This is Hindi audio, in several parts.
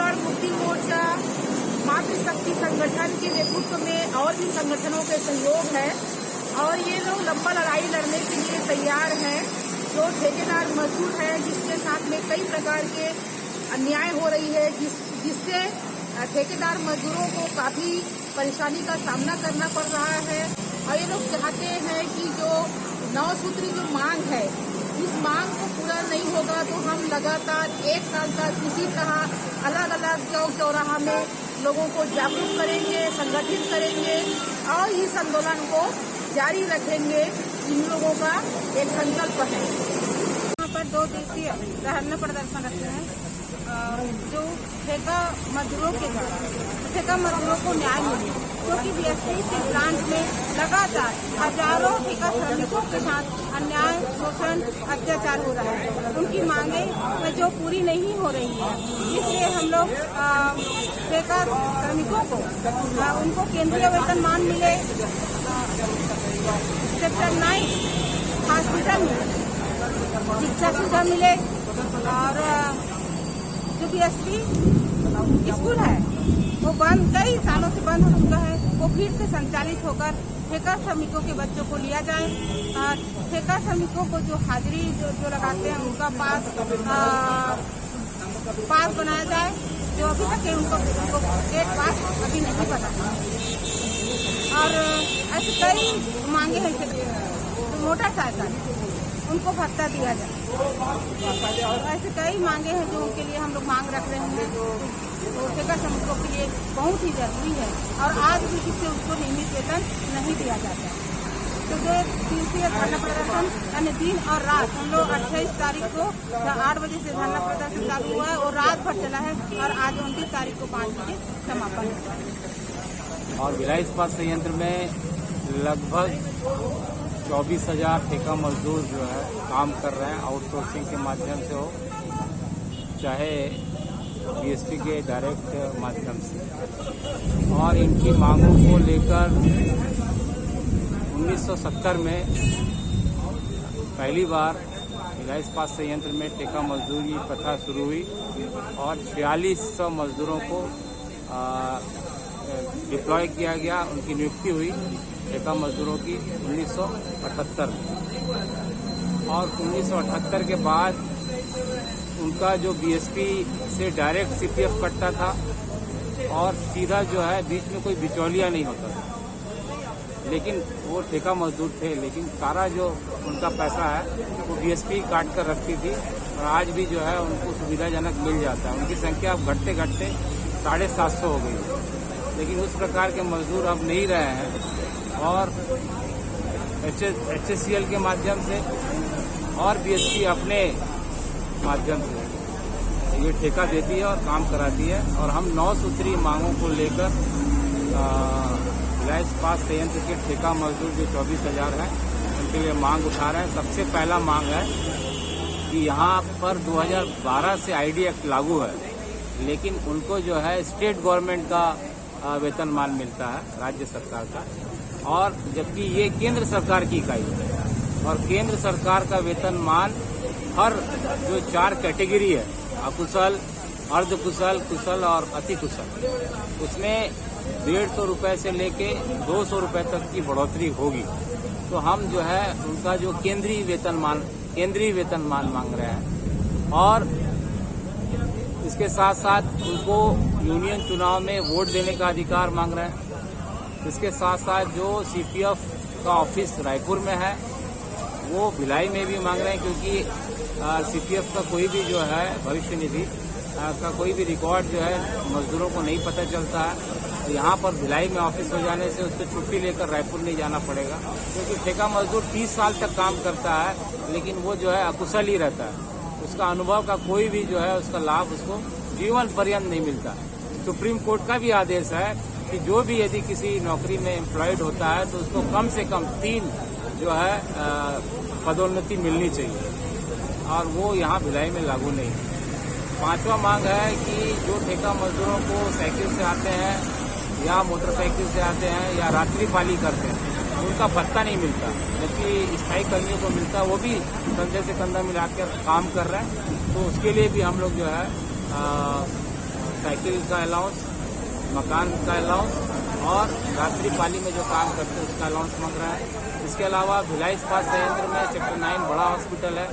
छत्तीसगढ़ मुक्ति मोर्चा मातृशक्ति संगठन के नेतृत्व में और भी संगठनों के सहयोग है और ये लोग लंबा लड़ाई लड़ने के लिए तैयार हैं। जो ठेकेदार मजदूर है जिसके साथ में कई प्रकार के अन्याय हो रही है, जिससे ठेकेदार मजदूरों को काफ़ी परेशानी का सामना करना पड़ रहा है। और ये लोग चाहते हैं कि जो 9 सूत्री जो मांग है, इस मांग को पूरा नहीं होगा तो हम लगातार 1 साल तक इसी तरह अलग अलग चौक चौराहा में लोगों को जागरूक करेंगे, संगठित करेंगे और इस आंदोलन को जारी रखेंगे। इन लोगों का एक संकल्प है। यहाँ पर 2 दिवसीय धरना प्रदर्शन रखते हैं जो ठेका मजदूरों के द्वारा ठेका मजदूरों को न्याय मिले, क्योंकि बीएसपी के ब्रांच में लगातार हजारों ठेका श्रमिकों के साथ अन्याय, शोषण, अत्याचार हो रहा है। उनकी मांगे जो पूरी नहीं हो रही है, इसलिए हम लोग ठेका श्रमिकों को उनको केंद्रीय वेतनमान मिले, सेक्टर 9 हॉस्पिटल मिले, शिक्षा सुविधा मिले और जो बीएसपी स्कूल है वो कई सालों से बंद हो चुका है, वो फिर से संचालित होकर ठेका श्रमिकों के बच्चों को लिया जाए। ठेका श्रमिकों को जो हाजिरी जो लगाते हैं उनका पास बनाया जाए, जो अभी तक है उनको गेट पास अभी नहीं बना। और ऐसे कई मांगे हैं, मोटरसाइकिल उनको भत्ता दिया जाए। और ऐसे कई मांगे हैं जो उनके लिए हम लोग मांग रख रहे हैं, जो ठेका श्रमिकों के लिए बहुत ही जरूरी है और आज भी किसी उसको नियमित वेतन नहीं दिया जाता है। तो जो दिवसीय धरना प्रदर्शन यानी दिन और रात, हम लोग 28 तारीख को 8 बजे से धरना प्रदर्शन चालू हुआ है और रात भर चला है और आज 29 तारीख को 5 बजे समापन हुआ। और भिलाई इस्पात संयंत्र में लगभग 24,000 ठेका मजदूर जो है काम कर रहे हैं, आउटसोर्सिंग के माध्यम से हो चाहे बीएसपी के डायरेक्ट माध्यम से। और इनकी मांगों को लेकर 1970 में पहली बार भिलाई इस्पात संयंत्र में ठेका मजदूरी प्रथा शुरू हुई और 4600 मजदूरों को डिप्लॉय किया गया, उनकी नियुक्ति हुई ठेका मजदूरों की 1978 और 1978 के बाद उनका जो बीएसपी से डायरेक्ट सीपीएफ कटता था और सीधा जो है बीच में कोई बिचौलिया नहीं होता था, लेकिन वो ठेका मजदूर थे, लेकिन सारा जो उनका पैसा है वो बीएसपी काट कर रखती थी और आज भी जो है उनको सुविधाजनक मिल जाता है। उनकी संख्या अब घटते घटते 750 हो गई, लेकिन उस प्रकार के मजदूर अब नहीं रहे हैं और HSCL के माध्यम से और बीएसपी अपने माध्यम से ये ठेका देती है और काम कराती है। और हम 9 सूत्री मांगों को लेकर भिलाई इस्पात संयंत्र के ठेका मजदूर जो 24,000 हैं उनके लिए मांग उठा रहे हैं। सबसे पहला मांग है कि यहाँ पर 2012 से आईडी एक्ट लागू है, लेकिन उनको जो है स्टेट गवर्नमेंट का वेतनमान मिलता है, राज्य सरकार का, और जबकि ये केंद्र सरकार की इकाई है और केंद्र सरकार का वेतनमान हर जो 4 कैटेगरी है, अकुशल, अर्धकुशल, कुशल और अति कुशल, उसमें 150 रुपये से लेके 200 रुपये तक की बढ़ोतरी होगी। तो हम जो है उनका जो केंद्रीय वेतनमान मांग रहे हैं और इसके साथ साथ उनको यूनियन चुनाव में वोट देने का अधिकार मांग रहे हैं। इसके साथ साथ जो सीपीएफ का ऑफिस रायपुर में है वो भिलाई में भी मांग रहे हैं, क्योंकि सीपीएफ का कोई भी जो है भविष्य निधि का कोई भी रिकॉर्ड जो है मजदूरों को नहीं पता चलता है। तो यहाँ पर भिलाई में ऑफिस हो जाने से उसको छुट्टी लेकर रायपुर नहीं जाना पड़ेगा, क्योंकि ठेका मजदूर 30 साल तक काम करता है, लेकिन वो जो है अकुशल ही रहता है, उसका अनुभव का कोई भी जो है उसका लाभ उसको जीवन पर्यंत नहीं मिलता। सुप्रीम कोर्ट का भी आदेश है कि जो भी यदि किसी नौकरी में एम्प्लॉयड होता है तो उसको कम से कम 3 जो है पदोन्नति मिलनी चाहिए, और वो यहाँ भिलाई में लागू नहीं है। 5वां मांग है कि जो ठेका मजदूरों को साइकिल से आते हैं या मोटरसाइकिल से आते हैं या रात्रि पाली करते हैं, उनका भत्ता नहीं मिलता, जबकि स्थायी कर्मियों को मिलता है, वो भी कंधे से कंधा मिलाकर काम कर रहे हैं। तो उसके लिए भी हम लोग जो है साइकिल का अलाउंस, मकान का अलाउंस और रात्रि पाली में जो काम करते हैं उसका अलाउंस मांग रहा है। इसके अलावा भिलाई इस्पात संयंत्र में सेक्टर 9 बड़ा हॉस्पिटल है,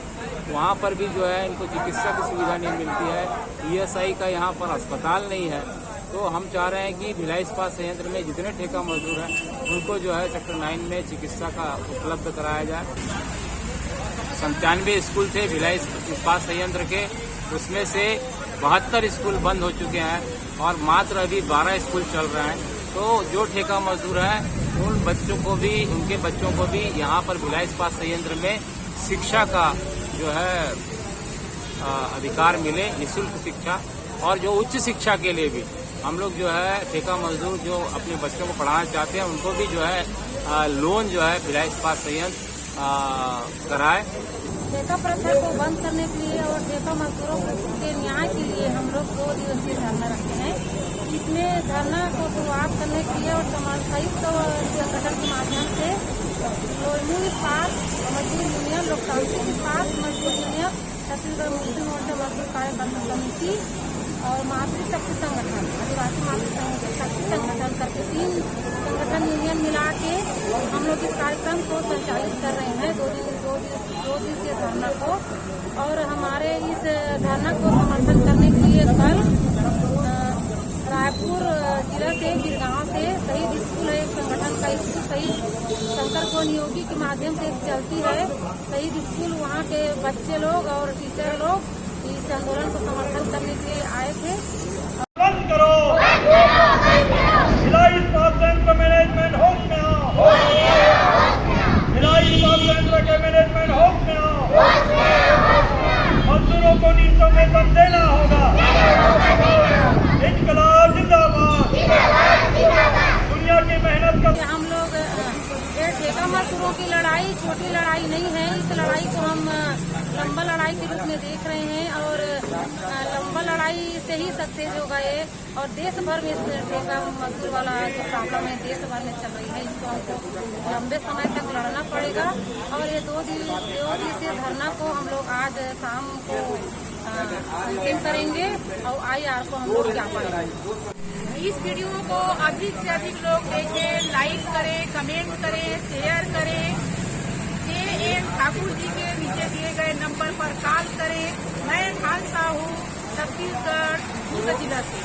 वहाँ पर भी जो है इनको चिकित्सा की सुविधा नहीं मिलती है। ईएसआई का यहाँ पर अस्पताल नहीं है, तो हम चाह रहे हैं कि भिलाई इस्पात संयंत्र में जितने ठेका मजदूर हैं उनको जो है सेक्टर 9 में चिकित्सा का उपलब्ध कराया जाए। 97 स्कूल थे भिलाई इस्पात संयंत्र के, उसमें से 72 स्कूल बंद हो चुके हैं और मात्र अभी 12 स्कूल चल रहे हैं। तो जो ठेका मजदूर हैं उन बच्चों को भी, उनके बच्चों को भी यहाँ पर भिलाई इस्पात संयंत्र में शिक्षा का जो है अधिकार मिले, निःशुल्क शिक्षा। और जो उच्च शिक्षा के लिए भी हम लोग जो है ठेका मजदूर जो अपने बच्चों को पढ़ाना चाहते हैं उनको भी जो है लोन जो है भिलाई इस्पात संयंत्र कराए। ठेका प्रथा को बंद करने के लिए और ठेका मजदूरों के न्याय के लिए हम लोग 2 दिवसीय धरना रखते हैं। इसमें धरना को शुरुआत करने के लिए और संयुक्त संगठन के माध्यम से मूल इस्पात मजदूर यूनियन, लोकतांत्रिक इस्पात मजदूर यूनियन, छत्तीसगढ़ मुस्लिम मोर्चा मजदूर कार्यकर्ता समिति और मातृशक्ति संगठन, आदिवासी मातृशक्ति संगठन करके 3 संगठन यूनियन मिला के हम लोग इस कार्यक्रम को संचालित कर रहे हैं 2 दिवसीय धरना को। और हमारे इस धरना को समर्थन करने के लिए कल रायपुर जिला से गिरगांव से शहीद स्कूल है, एक संगठन का स्कूल शहीद शंकर कौन योगी के माध्यम से चलती है शहीद स्कूल, वहाँ के बच्चे लोग और टीचर लोग इस आंदोलन को समर्थन करने के लिए आए थे। बंद करो भिलाई इस्पात संयंत्र मैनेजमेंट होश में आओ, भिलाई इस्पात संयंत्र के मैनेजमेंट होश में आओ, मजदूरों को न्यूनतम वेतन देना होगा। इंकलाब जिंदाबाद, दुनिया की मेहनत का हम लोग ये ठेका मजदूरों की लड़ाई छोटी लड़ाई नहीं है, इस लड़ाई को हम लंबा लड़ाई के रूप में देख रहे हैं और लंबा लड़ाई से ही सक्सेस होगा ये। और देश भर में ठेका मजदूर वाला जो प्रॉब्लम है देश भर में चल रही है, इसको हमको लंबे समय तक लड़ना पड़ेगा। और ये 2 दिवसीय धरना को हम लोग आज शाम को अंतिम करेंगे और IR को हम लोग ज्ञापन करेंगे। इस वीडियो को अधिक से अधिक लोग देखें, लाइक करें, कमेंट करें, शेयर करें। JN ठाकुर जी के नीचे दिए गए नंबर पर कॉल करें। मैं खालसा हूँ छत्तीसगढ़ जिला से।